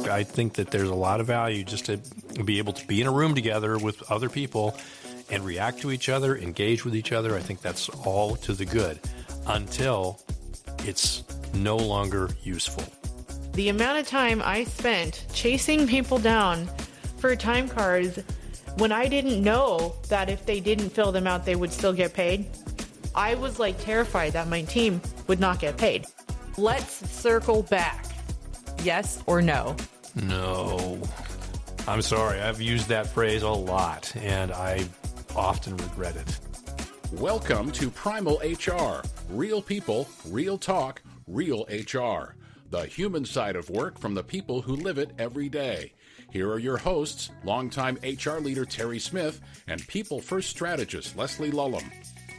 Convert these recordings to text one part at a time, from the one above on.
I think that there's a lot of value just to be able to be in a room together with other people and react to each other, engage with each other. I think that's all to the good until it's no longer useful. The amount of time I spent chasing people down for time cards when I didn't know that if they didn't fill them out, they would still get paid. I was like terrified that my team would not get paid. Let's circle back. Yes or no? No. I'm sorry. I've used that phrase a lot, and I often regret it. Welcome to Primal HR. Real people, real talk, real HR. The human side of work from the people who live it every day. Here are your hosts, longtime HR leader Terry Smith and People First strategist Leslie Lulham.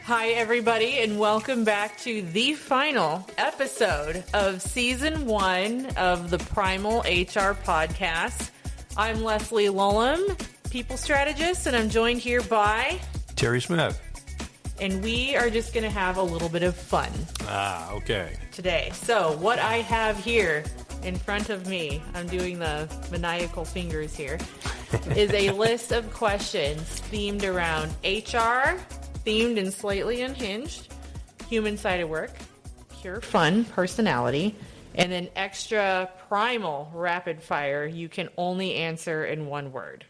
Hi, everybody, and welcome back to the final episode of Season 1 of the Primal HR podcast. I'm Leslie Lulham, People Strategist, and I'm joined here by Terry Smith. And we are just going to have a little bit of fun. Okay. Today. So what I have here in front of me, I'm doing the maniacal fingers here, is a list of questions themed around HR, themed and slightly unhinged, human side of work, pure fun, personality, and an extra primal rapid fire you can only answer in one word.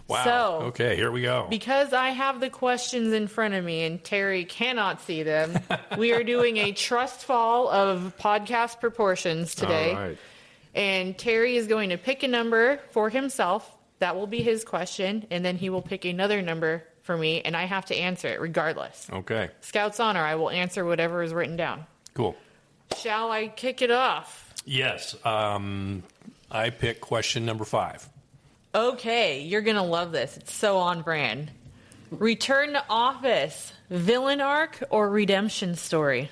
Wow. So, okay, here we go. Because I have the questions in front of me and Terry cannot see them, we are doing a trust fall of podcast proportions today. All right. And Terry is going to pick a number for himself. That will be his question. And then he will pick another number for me, and I have to answer it regardless. Okay. Scout's honor, I will answer whatever is written down. Cool. Shall I kick it off? Yes. I pick question number 5. Okay, you're going to love this. It's so on brand. Return to office, villain arc or redemption story?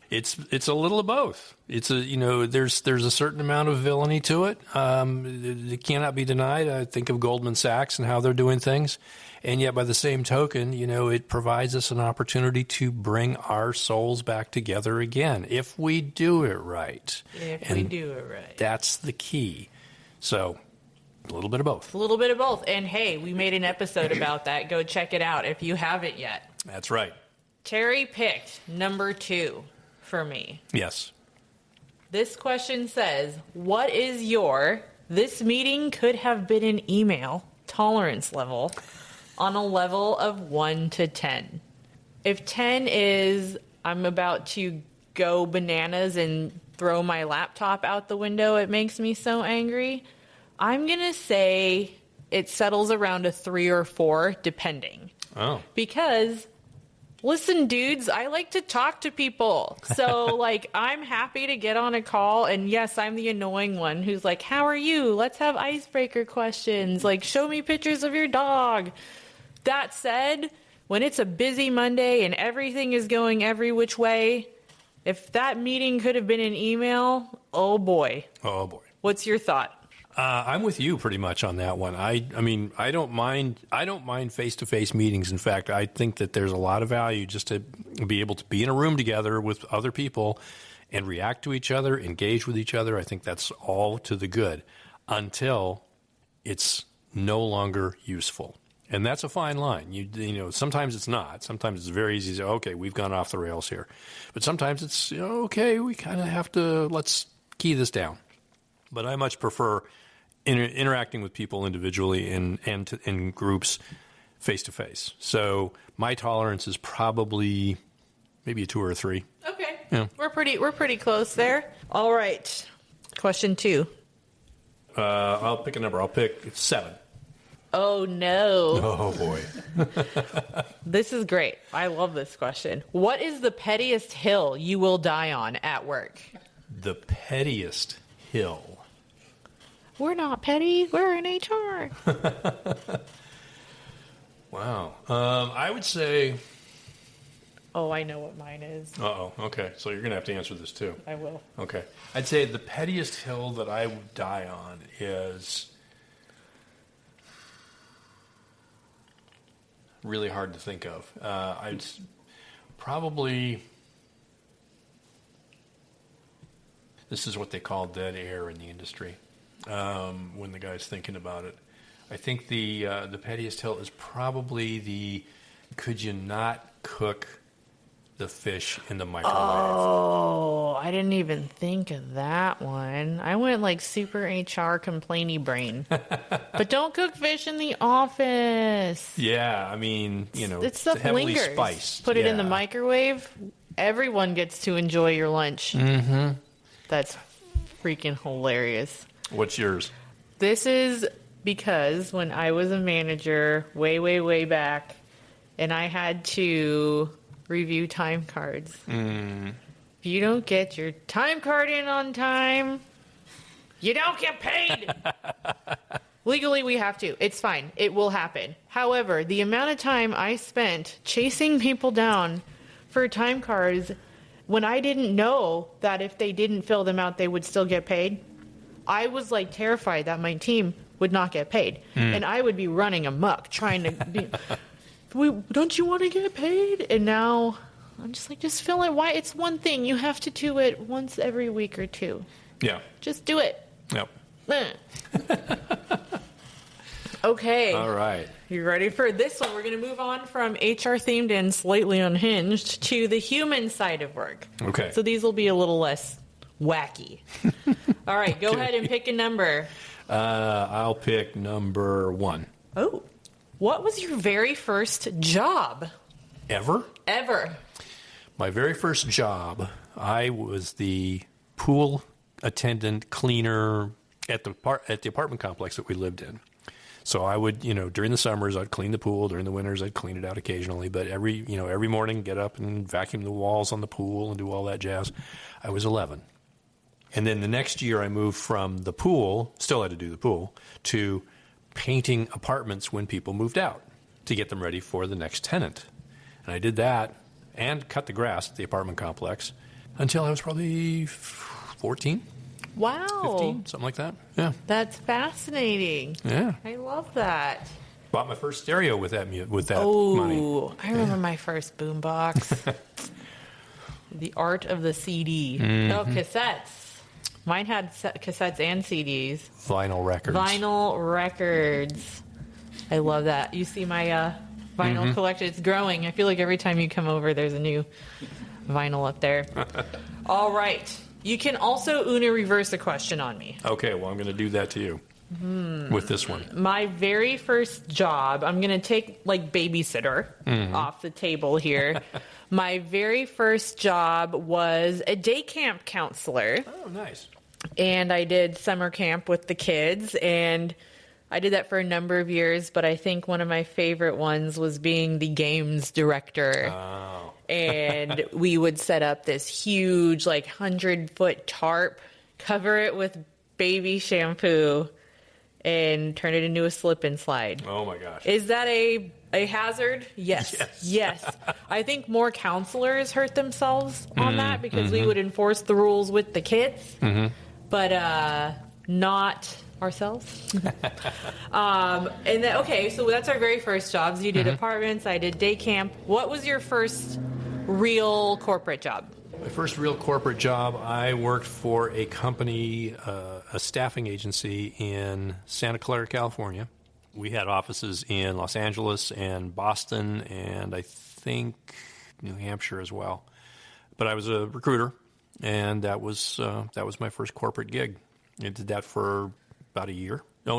It's a little of both. It's there's a certain amount of villainy to it. It cannot be denied. I think of Goldman Sachs and how they're doing things. And yet by the same token, it provides us an opportunity to bring our souls back together again if we do it right. If we do it right. That's the key. So a little bit of both. A little bit of both. And hey, we made an episode about that. Go check it out if you haven't yet. That's right. Terry picked number 2 for me. Yes. This question says, what is your, this meeting could have been an email, tolerance level on a level of 1 to 10? If 10 is, I'm about to go bananas and throw my laptop out the window, it makes me so angry, I'm going to say it settles around a 3 or 4, depending. Oh. Because, listen, dudes, I like to talk to people. So, I'm happy to get on a call. And yes, I'm the annoying one who's like, how are you? Let's have icebreaker questions. Show me pictures of your dog. That said, when it's a busy Monday and everything is going every which way, if that meeting could have been an email, oh boy. Oh boy. What's your thought? I'm with you pretty much on that one. I don't mind face-to-face meetings. In fact, I think that there's a lot of value just to be able to be in a room together with other people and react to each other, engage with each other. I think that's all to the good until it's no longer useful. And that's a fine line. Sometimes it's not. Sometimes it's very easy to say, okay, we've gone off the rails here. But sometimes it's, okay, we kind of have to, let's key this down. But I much prefer interacting with people individually and in groups face-to-face. So my tolerance is probably maybe a 2 or a 3. Okay. Yeah. We're pretty close there. All right. Question 2. I'll pick a number. I'll pick 7. Oh, no. Oh, boy. This is great. I love this question. What is the pettiest hill you will die on at work? The pettiest hill. We're not petty. We're in HR. Wow. I would say... Oh, I know what mine is. Uh-oh. Okay. So you're going to have to answer this, too. I will. Okay. I'd say the pettiest hill that I would die on is... really hard to think of. I'd probably... This is what they call dead air in the industry when the guy's thinking about it. I think the pettiest hill is probably the could you not cook the fish in the microwave? Oh, I didn't even think of that one. I went like super HR complainy brain. But don't cook fish in the office. Yeah, I mean, It's stuff heavily lingers. spiced. Put it in the Yeah. microwave. Everyone gets to enjoy your lunch. Mm-hmm. That's freaking hilarious. What's yours? This is because when I was a manager way, way, way back, and I had to review time cards. If you don't get your time card in on time, you don't get paid. Legally, we have to. It's fine. It will happen. However, the amount of time I spent chasing people down for time cards when I didn't know that if they didn't fill them out, they would still get paid, I was like terrified that my team would not get paid. And I would be running amok trying to be... Don't you want to get paid? And now I'm just like, just fill it. Why? It's one thing. You have to do it once every week or two. Yeah. Just do it. Yep. Okay. All right. You ready for this one? We're going to move on from HR themed and slightly unhinged to the human side of work. Okay. So these will be a little less wacky. All right. Go ahead and pick a number. I'll pick number 1. Oh. What was your very first job? Ever? My very first job, I was the pool attendant cleaner at the apartment complex that we lived in. So I would, during the summers, I'd clean the pool. During the winters, I'd clean it out occasionally. But every morning, get up and vacuum the walls on the pool and do all that jazz. I was 11. And then the next year, I moved from the pool, still had to do the pool, to painting apartments when people moved out to get them ready for the next tenant. And I did that and cut the grass at the apartment complex until I was probably 14, Wow. 15, something like that. Yeah. That's fascinating. Yeah. I love that. Bought my first stereo with that money. Oh, I remember my first boombox. The art of the CD. Oh, cassettes. Mine had cassettes and CDs. Vinyl records. Vinyl records. I love that. You see my vinyl collection. It's growing. I feel like every time you come over, there's a new vinyl up there. All right. You can also Una reverse a question on me. Okay, well, I'm going to do that to you with this one. My very first job, I'm going to take like babysitter off the table here. My very first job was a day camp counselor. Oh, nice. And I did summer camp with the kids, and I did that for a number of years, but I think one of my favorite ones was being the games director. Oh. And we would set up this huge, like, 100-foot tarp, cover it with baby shampoo, and turn it into a slip and slide. Oh, my gosh. Is that a hazard? Yes. Yes. I think more counselors hurt themselves on that because we would enforce the rules with the kids, but not ourselves. And then, okay, so that's our very first jobs. You did apartments. I did day camp. What was your first real corporate job? My first real corporate job, I worked for a company, a staffing agency in Santa Clara, California. We had offices in Los Angeles and Boston and I think New Hampshire as well. But I was a recruiter, and that was my first corporate gig. I did that for about a year. No,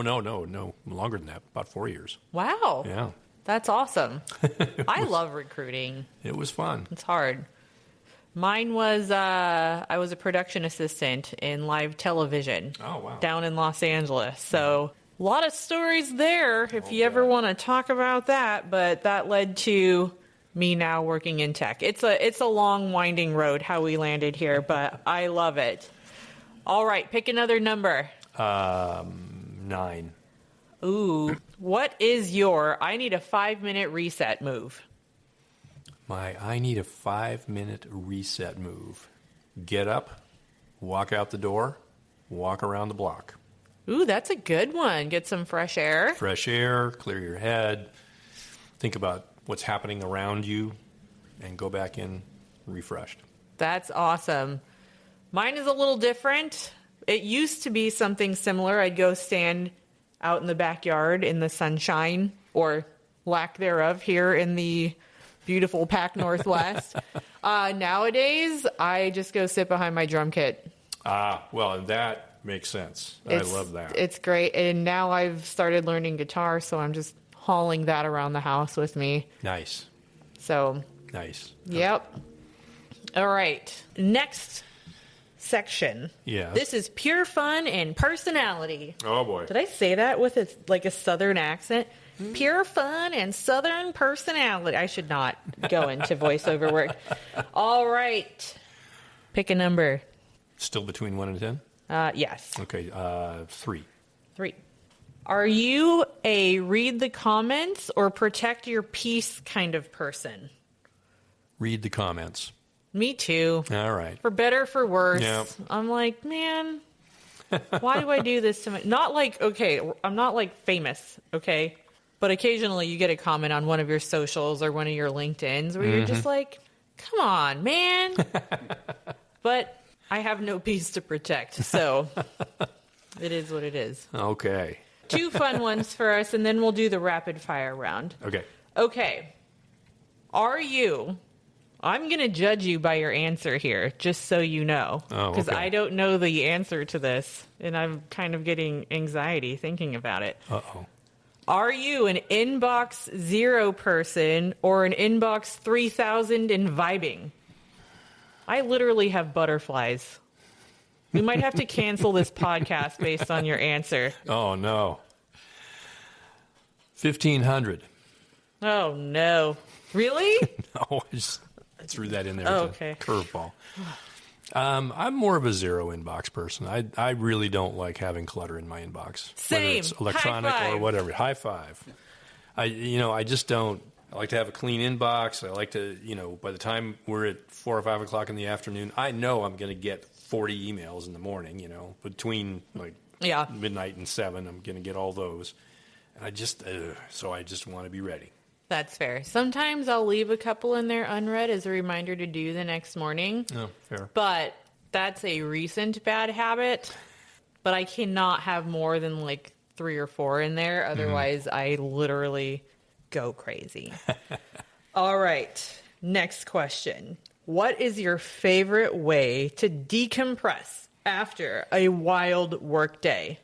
longer than that, about 4 years. Wow. Yeah. That's awesome. I love recruiting. It was fun. It's hard. Mine was, I was a production assistant in live television. Oh, wow. Down in Los Angeles. So a lot of stories there if you ever want to talk about that. But that led to me now working in tech. It's a long, winding road how we landed here, but I love it. All right, pick another number. 9. Ooh, what is your I need a 5-minute reset move? I need a 5-minute reset move. Get up, walk out the door, walk around the block. Ooh, that's a good one. Get some fresh air. Fresh air, clear your head, think about what's happening around you, and go back in refreshed. That's awesome. Mine is a little different. It used to be something similar. I'd go stand out in the backyard in the sunshine, or lack thereof, here in the beautiful Pac Northwest. Nowadays, I just go sit behind my drum kit. Well, that makes sense. I love that. It's great. And now I've started learning guitar, so I'm just hauling that around the house with me. Nice. So, Nice. yep. All right. Next section. Yeah. This is pure fun and personality. Oh, boy. Did I say that with a southern accent? Pure fun and southern personality. I should not go into voiceover work. All right. Pick a number. Still between 1 and 10? Yes. Okay, 3. 3. Are you a read the comments or protect your peace kind of person? Read the comments. Me too. All right. For better, for worse. Yep. I'm like, man, why do I do this to me? Not like, okay, I'm not like famous, okay? But occasionally you get a comment on one of your socials or one of your LinkedIns where you're just like, come on, man. But I have no peace to protect, so it is what it is. Okay. 2 fun ones for us, and then we'll do the rapid fire round. Okay. Okay. I'm going to judge you by your answer here, just so you know. Oh, because okay. I don't know the answer to this, and I'm kind of getting anxiety thinking about it. Uh-oh. Are you an inbox 0 person or an inbox 3000 and vibing? I literally have butterflies. We might have to cancel this podcast based on your answer. Oh, no. 1,500. Oh, no. Really? No, I just threw that in there. Oh, as a okay. Curveball. I'm more of a 0 inbox person. I really don't like having clutter in my inbox. Same. Whether it's electronic High or five. whatever. High five. I just don't. I like to have a clean inbox. I like to, by the time we're at 4 or 5 o'clock in the afternoon, I know I'm going to get 40 emails in the morning, between midnight and 7, I'm going to get all those. And I just want to be ready. That's fair. Sometimes I'll leave a couple in there unread as a reminder to do the next morning. Oh, fair. But that's a recent bad habit. But I cannot have more than like 3 or 4 in there. Otherwise, I literally go crazy. All right. Next question. What is your favorite way to decompress after a wild work day?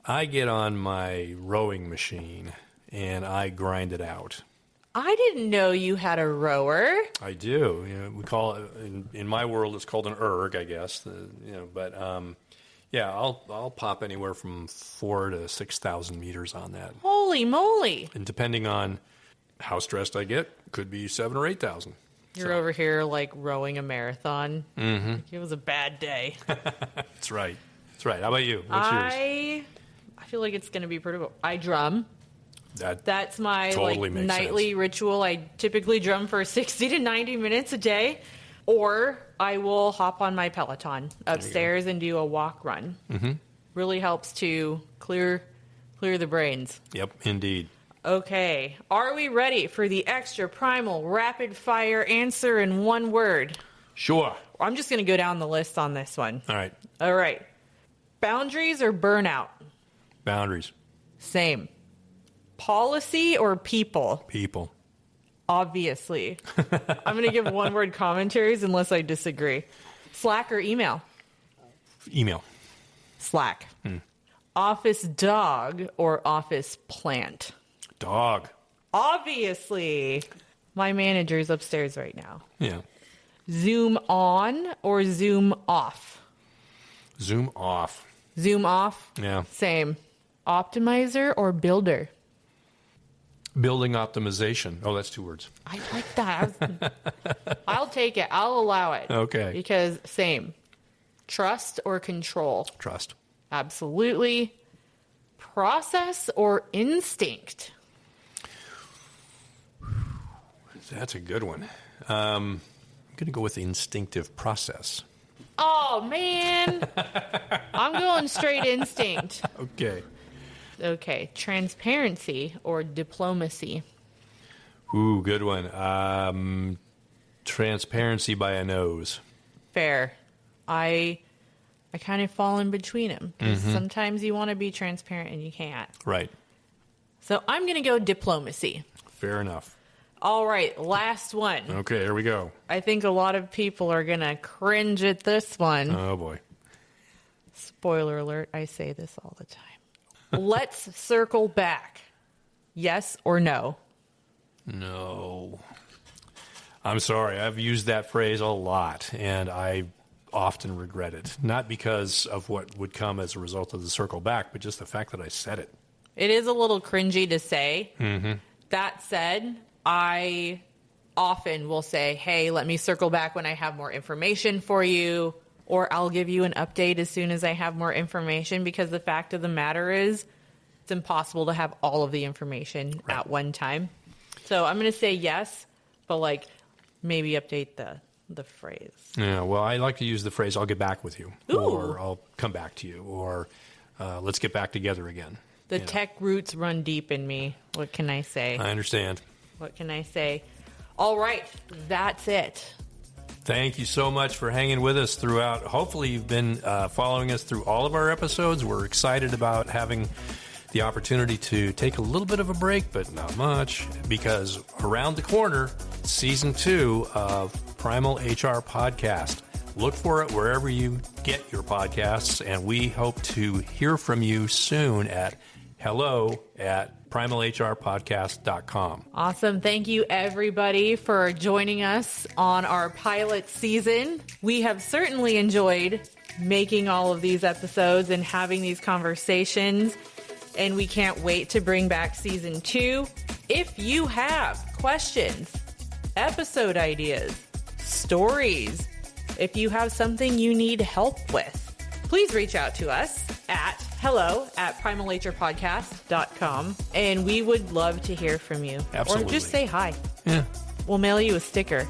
I get on my rowing machine and I grind it out. I didn't know you had a rower. I do. We call it in my world. It's called an erg, I guess. I'll pop anywhere from 4,000 to 6,000 meters on that, Holy moly. and depending on how stressed I get, could be 7,000 or 8,000. You're over here like rowing a marathon. Mm-hmm. It was a bad day. That's right. That's right. How about you? What's yours? I feel like it's going to be pretty. I drum. That That's my totally makes nightly sense. ritual. I typically drum for 60 to 90 minutes a day, or I will hop on my Peloton upstairs and do a walk run. Mm-hmm. Really helps to clear the brains. Yep, indeed. Okay, are we ready for the extra primal rapid fire answer in one word? Sure. I'm just going to go down the list on this one. All right. All right. Boundaries or burnout? Boundaries. Same. Policy or people? People. Obviously. I'm going to give one-word commentaries unless I disagree. Slack or email? Email. Slack. Office dog or office plant? Dog. Obviously. My manager's upstairs right now. Yeah. Zoom on or Zoom off? Zoom off. Zoom off? Yeah. Same. Optimizer or builder? Building optimization. Oh, that's 2 words. I like that. I'll take it. I'll allow it. Okay. Because same. Trust or control? Trust. Absolutely. Process or instinct? That's a good one. I'm going to go with the instinctive process. Oh, man. I'm going straight instinct. Okay. Okay. Transparency or diplomacy? Ooh, good one. Transparency by a nose. Fair. I kind of fall in between them. Sometimes you want to be transparent and you can't. Right. So I'm going to go diplomacy. Fair enough. All right, last one. Okay, here we go. I think a lot of people are going to cringe at this one. Oh, boy. Spoiler alert, I say this all the time. Let's circle back. Yes or no? No. I'm sorry. I've used that phrase a lot, and I often regret it. Not because of what would come as a result of the circle back, but just the fact that I said it. It is a little cringy to say. That said, I often will say, hey, let me circle back when I have more information for you, or I'll give you an update as soon as I have more information, because the fact of the matter is it's impossible to have all of the information at one time. So I'm going to say yes, but like maybe update the phrase. Yeah, well, I like to use the phrase, I'll get back with you, Ooh. or I'll come back to you, or let's get back together again. The tech roots run deep in me. What can I say? I understand. What can I say? All right, that's it. Thank you so much for hanging with us throughout. Hopefully you've been following us through all of our episodes. We're excited about having the opportunity to take a little bit of a break, but not much, because around the corner, Season 2 of Primal HR Podcast. Look for it wherever you get your podcasts, and we hope to hear from you soon at hello@primalhrpodcast.com. Awesome. Thank you, everybody, for joining us on our pilot season. We have certainly enjoyed making all of these episodes and having these conversations, and we can't wait to bring back Season 2. If you have questions, episode ideas, stories, if you have something you need help with, please reach out to us at hello@primalhrpodcast.com, and we would love to hear from you. Absolutely. Or just say hi. Yeah. We'll mail you a sticker.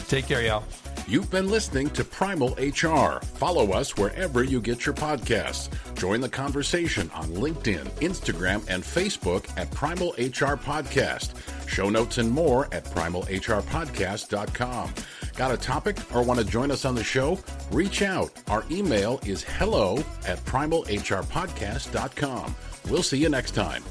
Take care, y'all. You've been listening to Primal HR. Follow us wherever you get your podcasts. Join the conversation on LinkedIn, Instagram, and Facebook at Primal HR Podcast. Show notes and more at primalhrpodcast.com. Got a topic or want to join us on the show? Reach out. Our email is hello@primalhrpodcast.com. We'll see you next time.